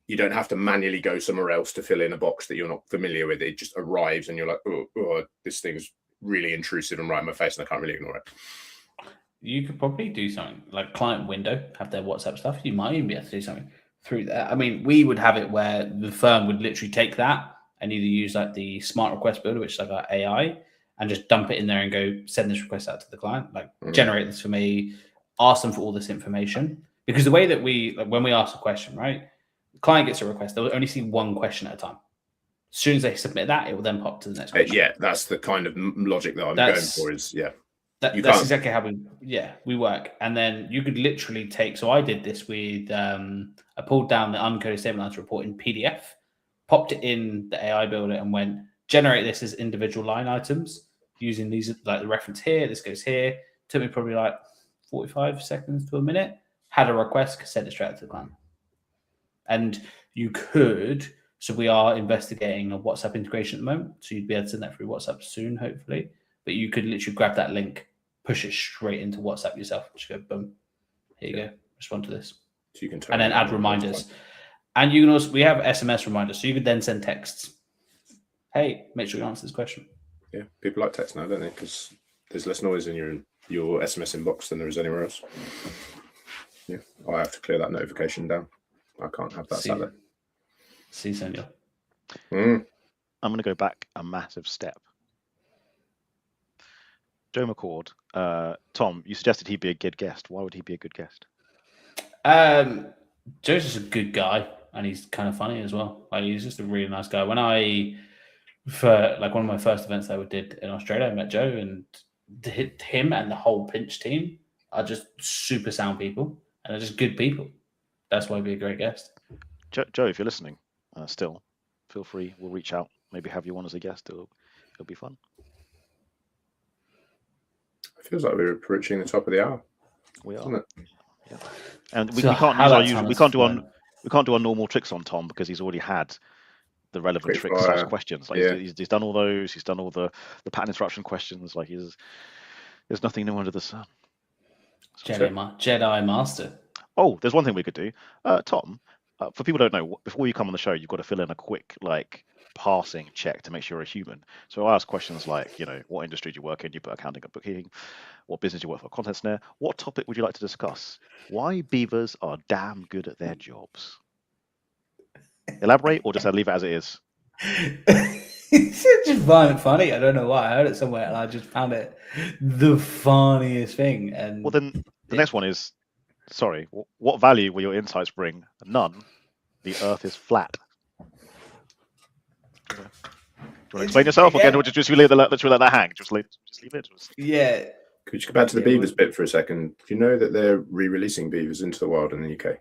you don't have to manually go somewhere else to fill in a box that you're not familiar with. It just arrives, and you're like, oh, this thing's really intrusive and right in my face, and I can't really ignore it. You could probably do something like client window, have their WhatsApp stuff. You might even be able to do something through that. I mean, we would have it where the firm would literally take that and either use like the smart request builder, which is like our AI, and just dump it in there and go send this request out to the client, like generate this for me, ask them for all this information. Because the way that when we ask a question, right, the client gets a request, they'll only see one question at a time. As soon as they submit that, it will then pop to the next question. Yeah, that's the kind of logic that I'm going for is, yeah. That's exactly how we work. And then you could literally take, so I did this with, I pulled down the uncoded statement lines report in PDF, popped it in the AI builder and went, generate this as individual line items using these, like the reference here, this goes here. Took me probably like 45 seconds to a minute, had a request, sent it straight out to the client. And you could So we are investigating a WhatsApp integration at the moment. So you'd be able to send that through WhatsApp soon, hopefully. But you could literally grab that link, push it straight into WhatsApp yourself. Just go, boom. Here you go. Respond to this. So you can and then add reminders. And you can also, we have SMS reminders. So you could then send texts. Hey, make sure you answer this question. Yeah, people like text now, don't they? Because there's less noise in your SMS inbox than there is anywhere else. Yeah, I have to clear that notification down. I can't have that sat there. See, Sonia. I'm going to go back a massive step. Joe McCord, Tom, you suggested he'd be a good guest. Why would he be a good guest? Joe's just a good guy, and he's kind of funny as well. Like, he's just a really nice guy. When for like one of my first events I did in Australia, I met Joe, and him and the whole Pinch team are just super sound people, and they're just good people. That's why he'd be a great guest. Joe, if you're listening, still, feel free. We'll reach out. Maybe have you on as a guest. It'll be fun. It feels like we're approaching the top of the hour. We are. Isn't it? Yeah. And we So can't how use that our time usual. We is can't do fun. we can't do our normal tricks on Tom because he's already had the relevant Quick tricks fire. slash questions. Like Yeah. he's done all those. He's done all the pattern interruption questions. Like there's nothing new under the sun. Jedi Master. Oh, there's one thing we could do, Tom. For people who don't know, before you come on the show, you've got to fill in a quick passing check to make sure you're a human. So I ask questions like, what industry do you work in? You put accounting and bookkeeping. What business do you work for? Content Snare. What topic would you like to discuss? Why beavers are damn good at their jobs. Elaborate, or just leave it as it is? It's just violent funny. I don't know why. I heard it somewhere and I just found it the funniest thing. And Well, then the next one is, sorry, what value will your insights bring? None. The Earth is flat. Do you want to explain yourself, or again, or just leave that hang? Just leave it. yeah. Could you go back to the beavers bit for a second? Do you know that they're re-releasing beavers into the wild in the UK?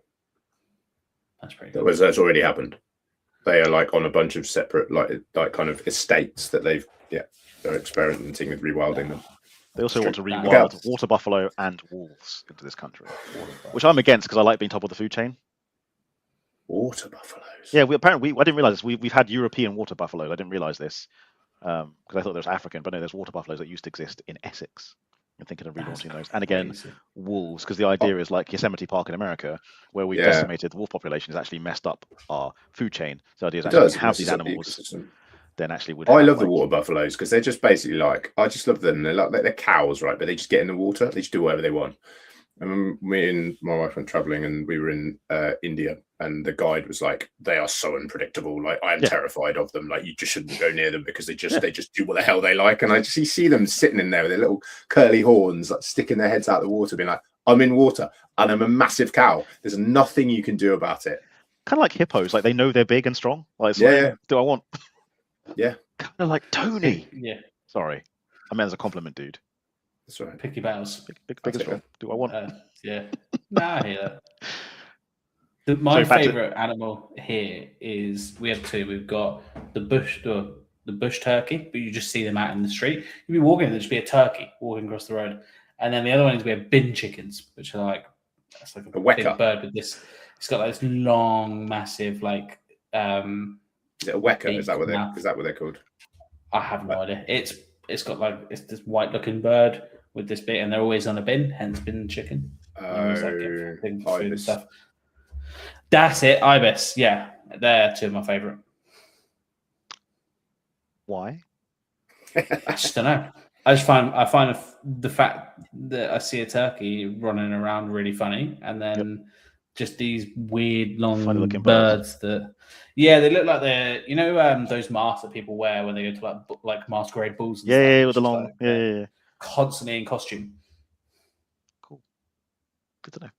That's pretty cool. That's already happened. They are on a bunch of separate like kind of estates that they're experimenting with rewilding them. They also want to rewild water buffalo and wolves into this country, which I'm against because I like being top of the food chain. Water buffaloes. Yeah, I didn't realize this. We've had European water buffaloes. I didn't realize this because I thought there was African, but no, there's water buffaloes that used to exist in Essex. I'm thinking of relaunching those. And again, wolves, because the idea is like Yosemite Park in America, where we've decimated the wolf population, has actually messed up our food chain. So the idea is actually have these animals. Then actually would. I love the water buffaloes because they're just basically I just love them. They're cows, right? But they just get in the water. They just do whatever they want. And me and my wife went traveling, and we were in India, and the guide was like, "They are so unpredictable. Like, I am terrified of them. Like, you just shouldn't go near them because they just do what the hell they like." And I just see them sitting in there with their little curly horns, like sticking their heads out of the water, being like, "I'm in water, and I'm a massive cow. There's nothing you can do about it." Kind of like hippos, like they know they're big and strong. Like, do I want? Yeah. Kind of like Tony. Yeah. Sorry, I meant as a compliment, dude. That's right. Picky battles. Big and strong. Do I want? Yeah. Nah, I hear that. My favorite animal here is, we have two. We've got the bush turkey, but you just see them out in the street. You'd be walking, there'd just be a turkey walking across the road. And then the other one is we have bin chickens, which are that's like a big bird with this. It's got this long, massive Is it a weka? Is that what they're called? I have no idea. It's got it's this white looking bird with this bit, and they're always on a bin, hence bin chicken. Food stuff. That's it, ibis. Yeah, they're two of my favorite. Why? I just don't know. I find the fact that I see a turkey running around really funny, and then just these weird long birds that, they look like they're those masks that people wear when they go to like masquerade balls. And with the long, constantly in costume. Cool. Good to know.